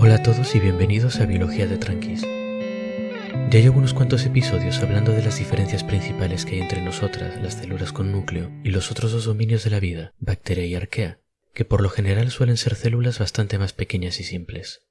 Hola a todos y bienvenidos a Biología de Tranquis. Ya llevo unos cuantos episodios hablando de las diferencias principales que hay entre nosotras, las células con núcleo, y los otros dos dominios de la vida, bacteria y arquea, que por lo general suelen ser células bastante más pequeñas y simples.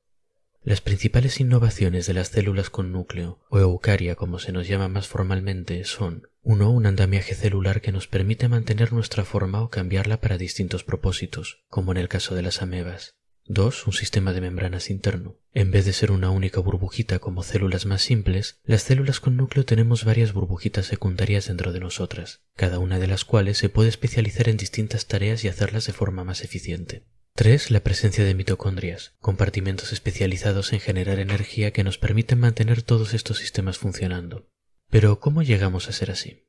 Las principales innovaciones de las células con núcleo, o eucaria como se nos llama más formalmente, son 1. Un andamiaje celular que nos permite mantener nuestra forma o cambiarla para distintos propósitos, como en el caso de las amebas. 2. Un sistema de membranas interno. En vez de ser una única burbujita como células más simples, las células con núcleo tenemos varias burbujitas secundarias dentro de nosotras, cada una de las cuales se puede especializar en distintas tareas y hacerlas de forma más eficiente. 3. La presencia de mitocondrias, compartimentos especializados en generar energía que nos permiten mantener todos estos sistemas funcionando. Pero, ¿cómo llegamos a ser así?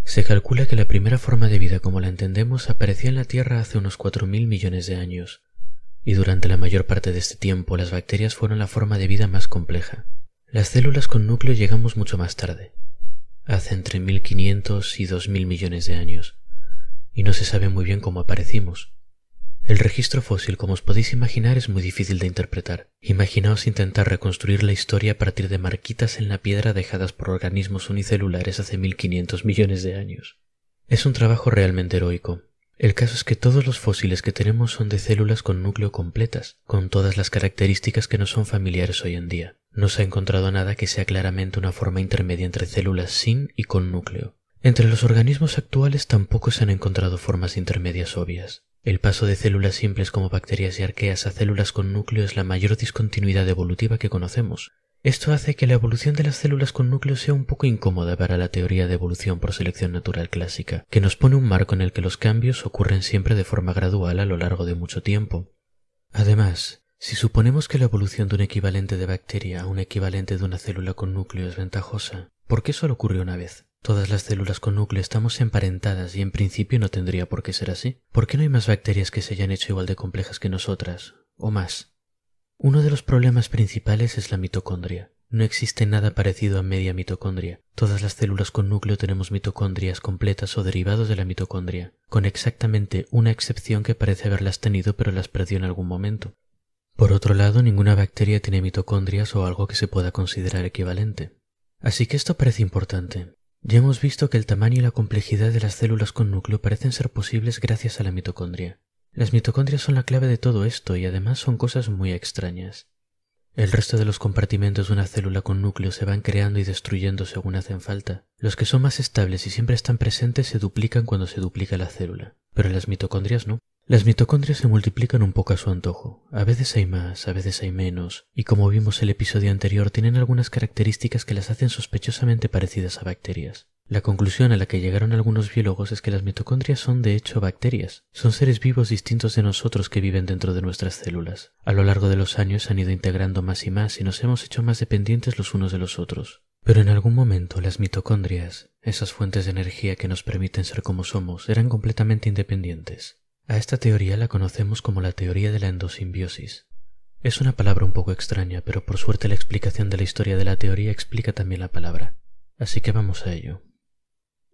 Se calcula que la primera forma de vida como la entendemos apareció en la Tierra hace unos 4.000 millones de años, y durante la mayor parte de este tiempo las bacterias fueron la forma de vida más compleja. Las células con núcleo llegamos mucho más tarde, hace entre 1.500 y 2.000 millones de años, y no se sabe muy bien cómo aparecimos. El registro fósil, como os podéis imaginar, es muy difícil de interpretar. Imaginaos intentar reconstruir la historia a partir de marquitas en la piedra dejadas por organismos unicelulares hace 1.500 millones de años. Es un trabajo realmente heroico. El caso es que todos los fósiles que tenemos son de células con núcleo completas, con todas las características que nos son familiares hoy en día. No se ha encontrado nada que sea claramente una forma intermedia entre células sin y con núcleo. Entre los organismos actuales tampoco se han encontrado formas intermedias obvias. El paso de células simples como bacterias y arqueas a células con núcleo es la mayor discontinuidad evolutiva que conocemos. Esto hace que la evolución de las células con núcleo sea un poco incómoda para la teoría de evolución por selección natural clásica, que nos pone un marco en el que los cambios ocurren siempre de forma gradual a lo largo de mucho tiempo. Además, si suponemos que la evolución de un equivalente de bacteria a un equivalente de una célula con núcleo es ventajosa, ¿por qué solo ocurrió una vez? Todas las células con núcleo estamos emparentadas y en principio no tendría por qué ser así. ¿Por qué no hay más bacterias que se hayan hecho igual de complejas que nosotras? ¿O más? Uno de los problemas principales es la mitocondria. No existe nada parecido a media mitocondria. Todas las células con núcleo tenemos mitocondrias completas o derivados de la mitocondria, con exactamente una excepción que parece haberlas tenido pero las perdió en algún momento. Por otro lado, ninguna bacteria tiene mitocondrias o algo que se pueda considerar equivalente. Así que esto parece importante. Ya hemos visto que el tamaño y la complejidad de las células con núcleo parecen ser posibles gracias a la mitocondria. Las mitocondrias son la clave de todo esto y además son cosas muy extrañas. El resto de los compartimentos de una célula con núcleo se van creando y destruyendo según hacen falta. Los que son más estables y siempre están presentes se duplican cuando se duplica la célula, pero las mitocondrias no. Las mitocondrias se multiplican un poco a su antojo. A veces hay más, a veces hay menos, y como vimos el episodio anterior, tienen algunas características que las hacen sospechosamente parecidas a bacterias. La conclusión a la que llegaron algunos biólogos es que las mitocondrias son de hecho bacterias. Son seres vivos distintos de nosotros que viven dentro de nuestras células. A lo largo de los años se han ido integrando más y más y nos hemos hecho más dependientes los unos de los otros. Pero en algún momento las mitocondrias, esas fuentes de energía que nos permiten ser como somos, eran completamente independientes. A esta teoría la conocemos como la teoría de la endosimbiosis. Es una palabra un poco extraña, pero por suerte la explicación de la historia de la teoría explica también la palabra. Así que vamos a ello.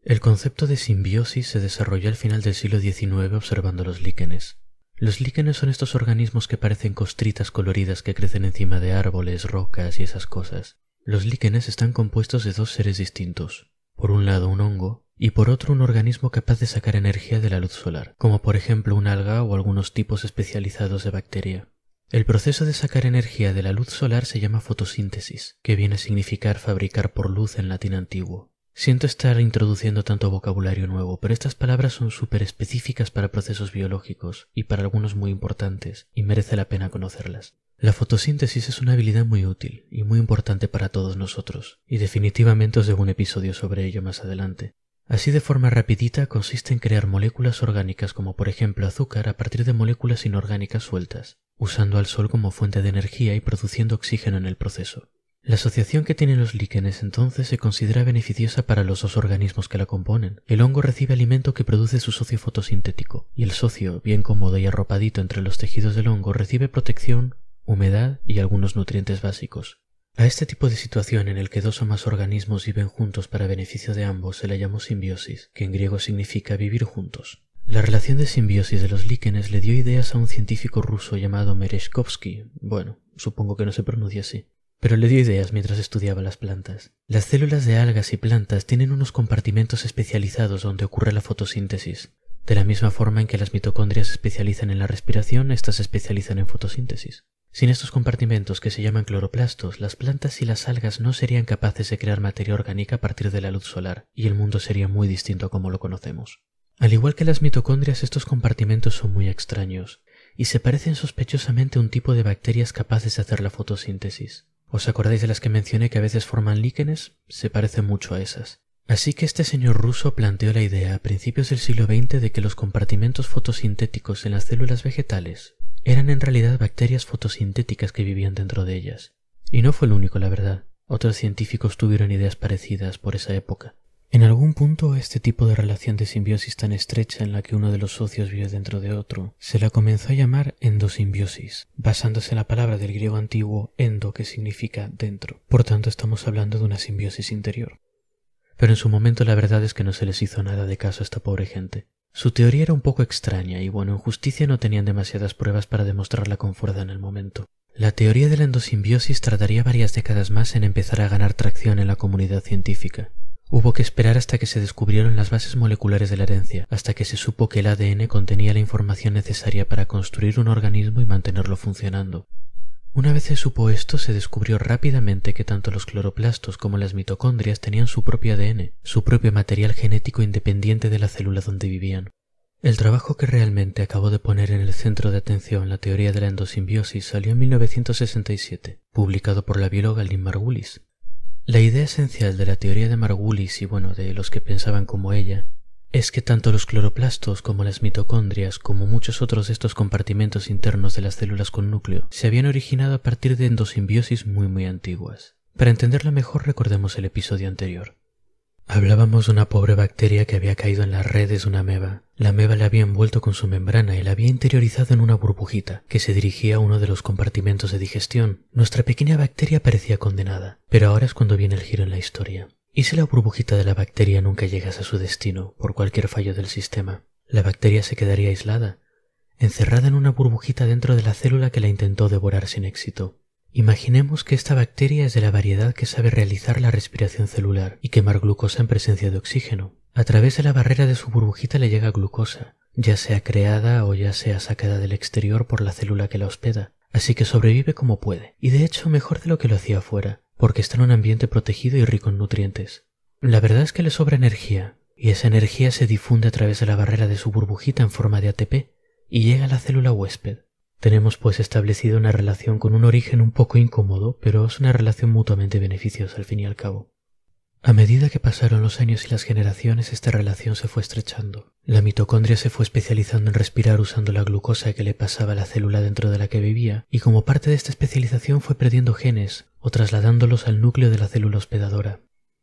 El concepto de simbiosis se desarrolló al final del siglo XIX observando los líquenes. Los líquenes son estos organismos que parecen costritas coloridas que crecen encima de árboles, rocas y esas cosas. Los líquenes están compuestos de dos seres distintos. Por un lado un hongo y por otro un organismo capaz de sacar energía de la luz solar, como por ejemplo un alga o algunos tipos especializados de bacteria. El proceso de sacar energía de la luz solar se llama fotosíntesis, que viene a significar fabricar por luz en latín antiguo. Siento estar introduciendo tanto vocabulario nuevo, pero estas palabras son súper específicas para procesos biológicos y para algunos muy importantes, y merece la pena conocerlas. La fotosíntesis es una habilidad muy útil y muy importante para todos nosotros, y definitivamente os debo un episodio sobre ello más adelante. Así de forma rapidita consiste en crear moléculas orgánicas como por ejemplo azúcar a partir de moléculas inorgánicas sueltas, usando al sol como fuente de energía y produciendo oxígeno en el proceso. La asociación que tienen los líquenes entonces se considera beneficiosa para los dos organismos que la componen. El hongo recibe alimento que produce su socio fotosintético, y el socio, bien cómodo y arropadito entre los tejidos del hongo, recibe protección, humedad y algunos nutrientes básicos. A este tipo de situación en el que dos o más organismos viven juntos para beneficio de ambos se la llamó simbiosis, que en griego significa vivir juntos. La relación de simbiosis de los líquenes le dio ideas a un científico ruso llamado Merezhkovsky. Bueno, supongo que no se pronuncia así. Pero le dio ideas mientras estudiaba las plantas. Las células de algas y plantas tienen unos compartimentos especializados donde ocurre la fotosíntesis. De la misma forma en que las mitocondrias se especializan en la respiración, estas se especializan en fotosíntesis. Sin estos compartimentos, que se llaman cloroplastos, las plantas y las algas no serían capaces de crear materia orgánica a partir de la luz solar, y el mundo sería muy distinto a como lo conocemos. Al igual que las mitocondrias, estos compartimentos son muy extraños, y se parecen sospechosamente a un tipo de bacterias capaces de hacer la fotosíntesis. ¿Os acordáis de las que mencioné que a veces forman líquenes? Se parecen mucho a esas. Así que este señor ruso planteó la idea a principios del siglo XX de que los compartimentos fotosintéticos en las células vegetales eran en realidad bacterias fotosintéticas que vivían dentro de ellas. Y no fue el único, la verdad. Otros científicos tuvieron ideas parecidas por esa época. En algún punto, este tipo de relación de simbiosis tan estrecha en la que uno de los socios vive dentro de otro se la comenzó a llamar endosimbiosis, basándose en la palabra del griego antiguo endo, que significa dentro. Por tanto, estamos hablando de una simbiosis interior. Pero en su momento la verdad es que no se les hizo nada de caso a esta pobre gente. Su teoría era un poco extraña y bueno, en justicia no tenían demasiadas pruebas para demostrarla con fuerza en el momento. La teoría de la endosimbiosis tardaría varias décadas más en empezar a ganar tracción en la comunidad científica. Hubo que esperar hasta que se descubrieron las bases moleculares de la herencia, hasta que se supo que el ADN contenía la información necesaria para construir un organismo y mantenerlo funcionando. Una vez se supo esto, se descubrió rápidamente que tanto los cloroplastos como las mitocondrias tenían su propio ADN, su propio material genético independiente de la célula donde vivían. El trabajo que realmente acabó de poner en el centro de atención la teoría de la endosimbiosis salió en 1967, publicado por la bióloga Lynn Margulis. La idea esencial de la teoría de Margulis y de los que pensaban como ella es que tanto los cloroplastos como las mitocondrias, como muchos otros de estos compartimentos internos de las células con núcleo, se habían originado a partir de endosimbiosis muy antiguas. Para entenderla mejor, recordemos el episodio anterior. Hablábamos de una pobre bacteria que había caído en las redes de una ameba. La ameba la había envuelto con su membrana y la había interiorizado en una burbujita que se dirigía a uno de los compartimentos de digestión. Nuestra pequeña bacteria parecía condenada, pero ahora es cuando viene el giro en la historia. ¿Y si la burbujita de la bacteria nunca llegase a su destino por cualquier fallo del sistema? La bacteria se quedaría aislada, encerrada en una burbujita dentro de la célula que la intentó devorar sin éxito. Imaginemos que esta bacteria es de la variedad que sabe realizar la respiración celular y quemar glucosa en presencia de oxígeno. A través de la barrera de su burbujita le llega glucosa, ya sea creada o ya sea sacada del exterior por la célula que la hospeda, así que sobrevive como puede, y de hecho mejor de lo que lo hacía afuera, porque está en un ambiente protegido y rico en nutrientes. La verdad es que le sobra energía, y esa energía se difunde a través de la barrera de su burbujita en forma de ATP y llega a la célula huésped. Tenemos pues establecido una relación con un origen un poco incómodo, pero es una relación mutuamente beneficiosa al fin y al cabo. A medida que pasaron los años y las generaciones, esta relación se fue estrechando. La mitocondria se fue especializando en respirar usando la glucosa que le pasaba a la célula dentro de la que vivía, y como parte de esta especialización fue perdiendo genes o trasladándolos al núcleo de la célula hospedadora.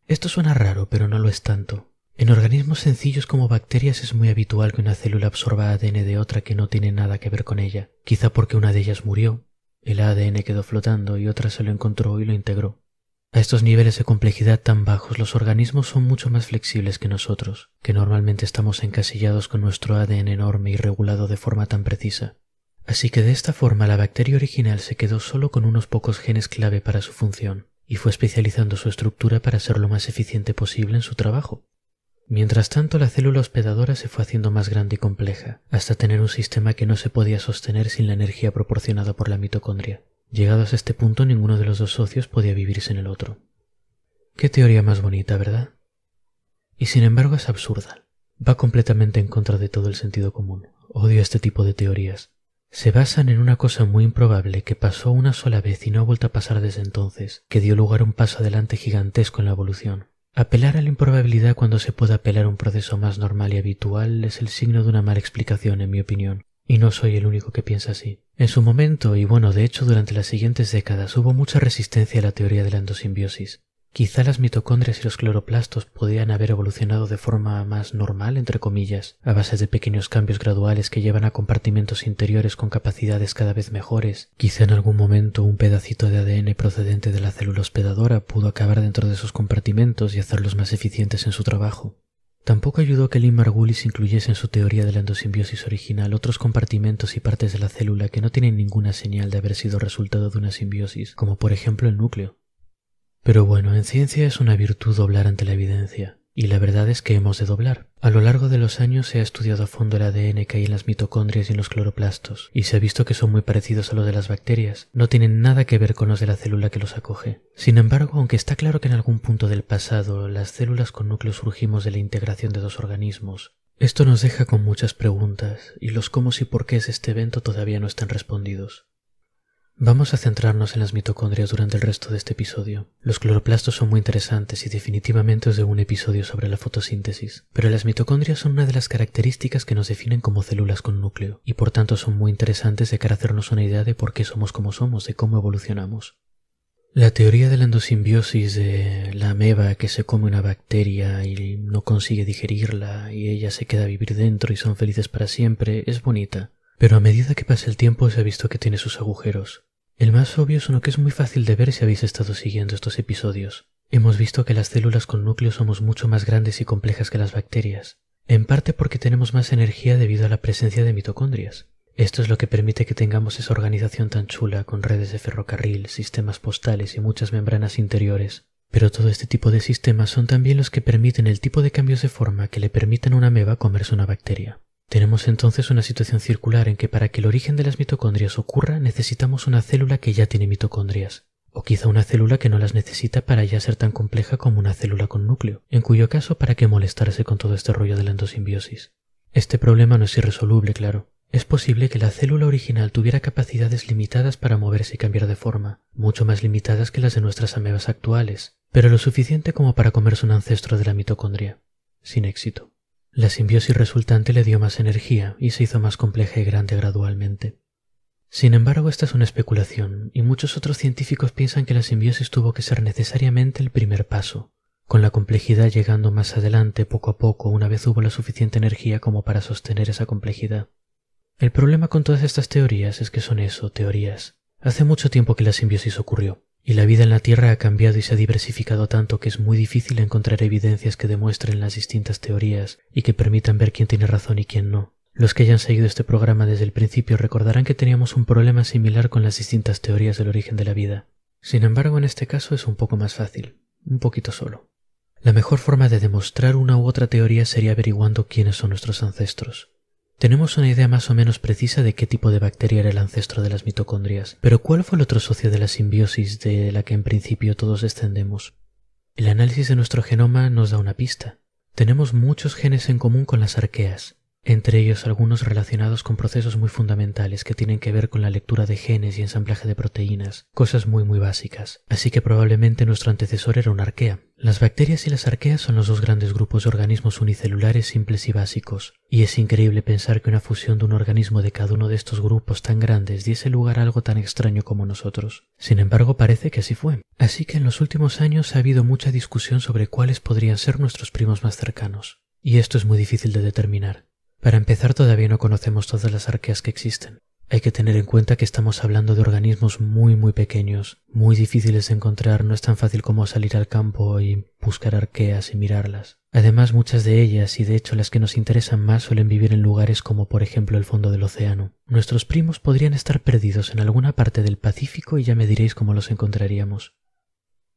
Esto suena raro, pero no lo es tanto. En organismos sencillos como bacterias es muy habitual que una célula absorba ADN de otra que no tiene nada que ver con ella, quizá porque una de ellas murió, el ADN quedó flotando y otra se lo encontró y lo integró. A estos niveles de complejidad tan bajos, los organismos son mucho más flexibles que nosotros, que normalmente estamos encasillados con nuestro ADN enorme y regulado de forma tan precisa. Así que de esta forma la bacteria original se quedó solo con unos pocos genes clave para su función, y fue especializando su estructura para ser lo más eficiente posible en su trabajo. Mientras tanto, la célula hospedadora se fue haciendo más grande y compleja, hasta tener un sistema que no se podía sostener sin la energía proporcionada por la mitocondria. Llegados a este punto, ninguno de los dos socios podía vivir sin el otro. Qué teoría más bonita, ¿verdad? Y sin embargo es absurda. Va completamente en contra de todo el sentido común. Odio este tipo de teorías. Se basan en una cosa muy improbable que pasó una sola vez y no ha vuelto a pasar desde entonces, que dio lugar a un paso adelante gigantesco en la evolución. Apelar a la improbabilidad cuando se puede apelar a un proceso más normal y habitual es el signo de una mala explicación, en mi opinión, y no soy el único que piensa así. En su momento, y de hecho durante las siguientes décadas, hubo mucha resistencia a la teoría de la endosimbiosis. Quizá las mitocondrias y los cloroplastos podían haber evolucionado de forma más normal, entre comillas, a base de pequeños cambios graduales que llevan a compartimentos interiores con capacidades cada vez mejores. Quizá en algún momento un pedacito de ADN procedente de la célula hospedadora pudo acabar dentro de esos compartimentos y hacerlos más eficientes en su trabajo. Tampoco ayudó que Lynn Margulis incluyese en su teoría de la endosimbiosis original otros compartimentos y partes de la célula que no tienen ninguna señal de haber sido resultado de una simbiosis, como por ejemplo el núcleo. Pero bueno, en ciencia es una virtud doblar ante la evidencia, y la verdad es que hemos de doblar. A lo largo de los años se ha estudiado a fondo el ADN que hay en las mitocondrias y en los cloroplastos, y se ha visto que son muy parecidos a los de las bacterias. No tienen nada que ver con los de la célula que los acoge. Sin embargo, aunque está claro que en algún punto del pasado las células con núcleo surgimos de la integración de dos organismos, esto nos deja con muchas preguntas, y los cómo y por qué de este evento todavía no están respondidos. Vamos a centrarnos en las mitocondrias durante el resto de este episodio. Los cloroplastos son muy interesantes y definitivamente os debo un episodio sobre la fotosíntesis, pero las mitocondrias son una de las características que nos definen como células con núcleo, y por tanto son muy interesantes de cara a hacernos una idea de por qué somos como somos, de cómo evolucionamos. La teoría de la endosimbiosis de la ameba que se come una bacteria y no consigue digerirla y ella se queda a vivir dentro y son felices para siempre es bonita, pero a medida que pasa el tiempo se ha visto que tiene sus agujeros. El más obvio es uno que es muy fácil de ver si habéis estado siguiendo estos episodios. Hemos visto que las células con núcleo somos mucho más grandes y complejas que las bacterias, en parte porque tenemos más energía debido a la presencia de mitocondrias. Esto es lo que permite que tengamos esa organización tan chula con redes de ferrocarril, sistemas postales y muchas membranas interiores. Pero todo este tipo de sistemas son también los que permiten el tipo de cambios de forma que le permiten a una ameba comerse una bacteria. Tenemos entonces una situación circular en que para que el origen de las mitocondrias ocurra necesitamos una célula que ya tiene mitocondrias, o quizá una célula que no las necesita para ya ser tan compleja como una célula con núcleo, en cuyo caso ¿para qué molestarse con todo este rollo de la endosimbiosis? Este problema no es irresoluble, claro. Es posible que la célula original tuviera capacidades limitadas para moverse y cambiar de forma, mucho más limitadas que las de nuestras amebas actuales, pero lo suficiente como para comerse un ancestro de la mitocondria, sin éxito. La simbiosis resultante le dio más energía y se hizo más compleja y grande gradualmente. Sin embargo, esta es una especulación, y muchos otros científicos piensan que la simbiosis tuvo que ser necesariamente el primer paso, con la complejidad llegando más adelante poco a poco una vez hubo la suficiente energía como para sostener esa complejidad. El problema con todas estas teorías es que son eso, teorías. Hace mucho tiempo que la simbiosis ocurrió, y la vida en la Tierra ha cambiado y se ha diversificado tanto que es muy difícil encontrar evidencias que demuestren las distintas teorías y que permitan ver quién tiene razón y quién no. Los que hayan seguido este programa desde el principio recordarán que teníamos un problema similar con las distintas teorías del origen de la vida. Sin embargo, en este caso es un poco más fácil, un poquito solo. La mejor forma de demostrar una u otra teoría sería averiguando quiénes son nuestros ancestros. Tenemos una idea más o menos precisa de qué tipo de bacteria era el ancestro de las mitocondrias, pero ¿cuál fue el otro socio de la simbiosis de la que en principio todos descendemos? El análisis de nuestro genoma nos da una pista. Tenemos muchos genes en común con las arqueas, entre ellos algunos relacionados con procesos muy fundamentales que tienen que ver con la lectura de genes y ensamblaje de proteínas, cosas muy básicas, así que probablemente nuestro antecesor era una arquea. Las bacterias y las arqueas son los dos grandes grupos de organismos unicelulares simples y básicos, y es increíble pensar que una fusión de un organismo de cada uno de estos grupos tan grandes diese lugar a algo tan extraño como nosotros. Sin embargo, parece que así fue. Así que en los últimos años ha habido mucha discusión sobre cuáles podrían ser nuestros primos más cercanos, y esto es muy difícil de determinar. Para empezar, todavía no conocemos todas las arqueas que existen. Hay que tener en cuenta que estamos hablando de organismos muy pequeños, muy difíciles de encontrar, no es tan fácil como salir al campo y buscar arqueas y mirarlas. Además, muchas de ellas, y de hecho las que nos interesan más, suelen vivir en lugares como por ejemplo el fondo del océano. Nuestros primos podrían estar perdidos en alguna parte del Pacífico y ya me diréis cómo los encontraríamos.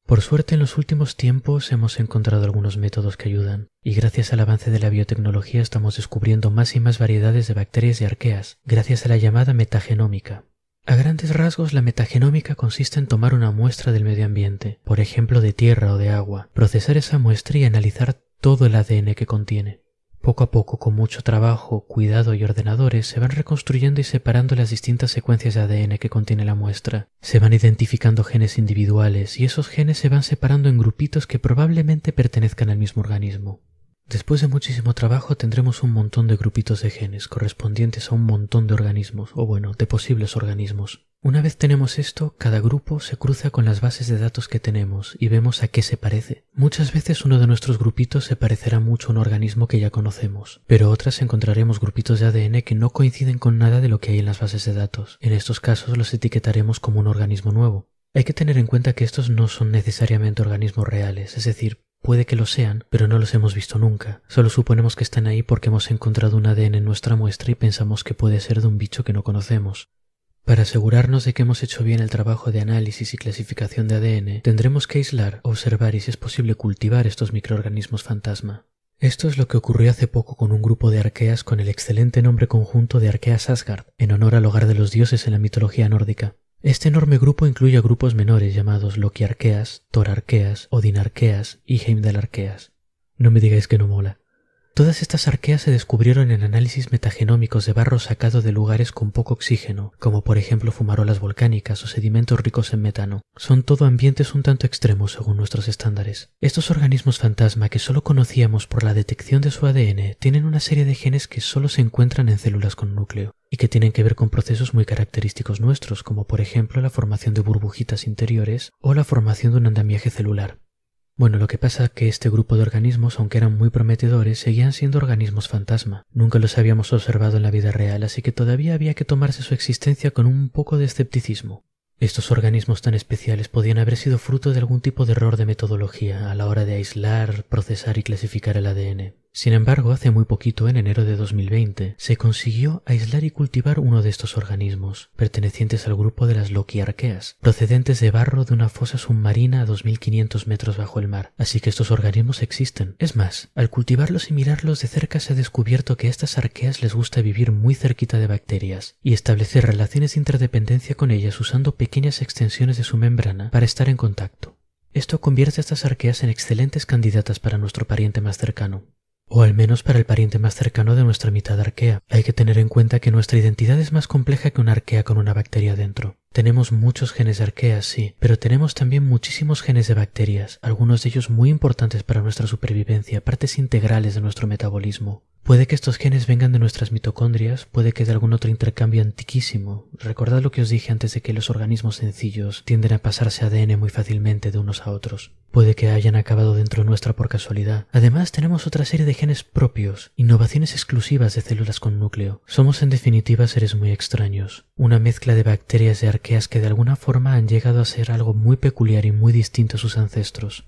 Por suerte, en los últimos tiempos hemos encontrado algunos métodos que ayudan, y gracias al avance de la biotecnología estamos descubriendo más y más variedades de bacterias y arqueas, gracias a la llamada metagenómica. A grandes rasgos, la metagenómica consiste en tomar una muestra del medio ambiente, por ejemplo de tierra o de agua, procesar esa muestra y analizar todo el ADN que contiene. Poco a poco, con mucho trabajo, cuidado y ordenadores, se van reconstruyendo y separando las distintas secuencias de ADN que contiene la muestra. Se van identificando genes individuales y esos genes se van separando en grupitos que probablemente pertenezcan al mismo organismo. Después de muchísimo trabajo tendremos un montón de grupitos de genes correspondientes a un montón de organismos, o bueno, de posibles organismos. Una vez tenemos esto, cada grupo se cruza con las bases de datos que tenemos y vemos a qué se parece. Muchas veces uno de nuestros grupitos se parecerá mucho a un organismo que ya conocemos, pero otras encontraremos grupitos de ADN que no coinciden con nada de lo que hay en las bases de datos. En estos casos los etiquetaremos como un organismo nuevo. Hay que tener en cuenta que estos no son necesariamente organismos reales, es decir, Puede que lo sean, pero no los hemos visto nunca. Solo suponemos que están ahí porque hemos encontrado un ADN en nuestra muestra y pensamos que puede ser de un bicho que no conocemos. Para asegurarnos de que hemos hecho bien el trabajo de análisis y clasificación de ADN, tendremos que aislar, observar y, si es posible, cultivar estos microorganismos fantasma. Esto es lo que ocurrió hace poco con un grupo de arqueas con el excelente nombre conjunto de Arqueas Asgard, en honor al hogar de los dioses en la mitología nórdica. Este enorme grupo incluye a grupos menores llamados Loki Arqueas, Thor Arqueas, Odin Arqueas y Heimdall Arqueas. No me digáis que no mola. Todas estas arqueas se descubrieron en análisis metagenómicos de barro sacado de lugares con poco oxígeno, como por ejemplo fumarolas volcánicas o sedimentos ricos en metano. Son todo ambientes un tanto extremos según nuestros estándares. Estos organismos fantasma que solo conocíamos por la detección de su ADN tienen una serie de genes que solo se encuentran en células con núcleo y que tienen que ver con procesos muy característicos nuestros, como por ejemplo la formación de burbujitas interiores o la formación de un andamiaje celular. Bueno, lo que pasa es que este grupo de organismos, aunque eran muy prometedores, seguían siendo organismos fantasma. Nunca los habíamos observado en la vida real, así que todavía había que tomarse su existencia con un poco de escepticismo. Estos organismos tan especiales podían haber sido fruto de algún tipo de error de metodología a la hora de aislar, procesar y clasificar el ADN. Sin embargo, hace muy poquito, en enero de 2020, se consiguió aislar y cultivar uno de estos organismos, pertenecientes al grupo de las Loki Arqueas, procedentes de barro de una fosa submarina a 2500 metros bajo el mar. Así que estos organismos existen. Es más, al cultivarlos y mirarlos de cerca se ha descubierto que a estas arqueas les gusta vivir muy cerquita de bacterias y establecer relaciones de interdependencia con ellas usando pequeñas extensiones de su membrana para estar en contacto. Esto convierte a estas arqueas en excelentes candidatas para nuestro pariente más cercano. O al menos para el pariente más cercano de nuestra mitad arquea. Hay que tener en cuenta que nuestra identidad es más compleja que una arquea con una bacteria dentro. Tenemos muchos genes de arqueas, sí, pero tenemos también muchísimos genes de bacterias, algunos de ellos muy importantes para nuestra supervivencia, partes integrales de nuestro metabolismo. Puede que estos genes vengan de nuestras mitocondrias, puede que de algún otro intercambio antiquísimo. Recordad lo que os dije antes de que los organismos sencillos tienden a pasarse ADN muy fácilmente de unos a otros. Puede que hayan acabado dentro nuestra por casualidad. Además, tenemos otra serie de genes propios, innovaciones exclusivas de células con núcleo. Somos en definitiva seres muy extraños, una mezcla de bacterias y arqueas que de alguna forma han llegado a ser algo muy peculiar y muy distinto a sus ancestros.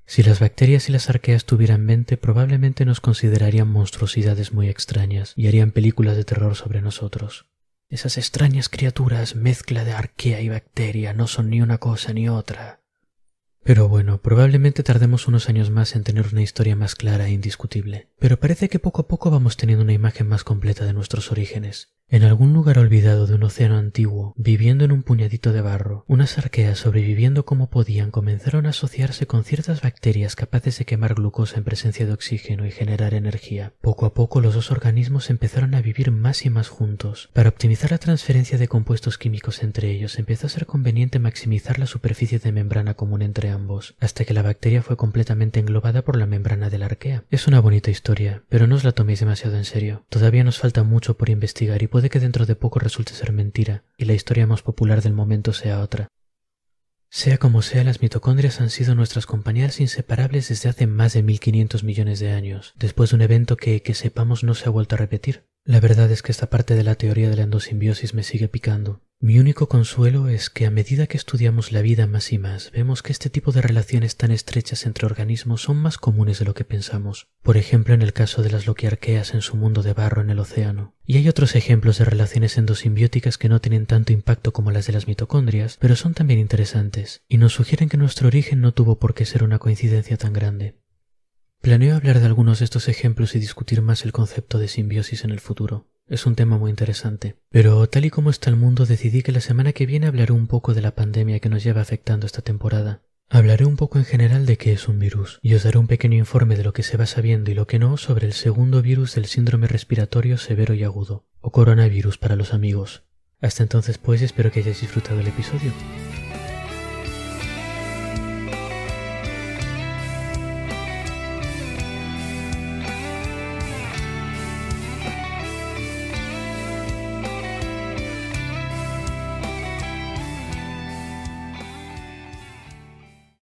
Si las bacterias y las arqueas tuvieran mente, probablemente nos considerarían monstruosidades muy extrañas y harían películas de terror sobre nosotros. Esas extrañas criaturas, mezcla de arquea y bacteria, no son ni una cosa ni otra. Pero bueno, probablemente tardemos unos años más en tener una historia más clara e indiscutible. Pero parece que poco a poco vamos teniendo una imagen más completa de nuestros orígenes. En algún lugar olvidado de un océano antiguo, viviendo en un puñadito de barro, unas arqueas sobreviviendo como podían comenzaron a asociarse con ciertas bacterias capaces de quemar glucosa en presencia de oxígeno y generar energía. Poco a poco los dos organismos empezaron a vivir más y más juntos. Para optimizar la transferencia de compuestos químicos entre ellos, empezó a ser conveniente maximizar la superficie de membrana común entre ambos, hasta que la bacteria fue completamente englobada por la membrana de la arquea. Es una bonita historia, pero no os la toméis demasiado en serio. Todavía nos falta mucho por investigar y puede que dentro de poco resulte ser mentira y la historia más popular del momento sea otra. Sea como sea, las mitocondrias han sido nuestras compañeras inseparables desde hace más de 1500 millones de años, después de un evento que sepamos no se ha vuelto a repetir. La verdad es que esta parte de la teoría de la endosimbiosis me sigue picando. Mi único consuelo es que a medida que estudiamos la vida más y más, vemos que este tipo de relaciones tan estrechas entre organismos son más comunes de lo que pensamos. Por ejemplo, en el caso de las loquiarqueas en su mundo de barro en el océano. Y hay otros ejemplos de relaciones endosimbióticas que no tienen tanto impacto como las de las mitocondrias, pero son también interesantes, y nos sugieren que nuestro origen no tuvo por qué ser una coincidencia tan grande. Planeo hablar de algunos de estos ejemplos y discutir más el concepto de simbiosis en el futuro. Es un tema muy interesante. Pero tal y como está el mundo, decidí que la semana que viene hablaré un poco de la pandemia que nos lleva afectando esta temporada. Hablaré un poco en general de qué es un virus, y os daré un pequeño informe de lo que se va sabiendo y lo que no sobre el segundo virus del síndrome respiratorio severo y agudo, o coronavirus para los amigos. Hasta entonces pues espero que hayáis disfrutado el episodio.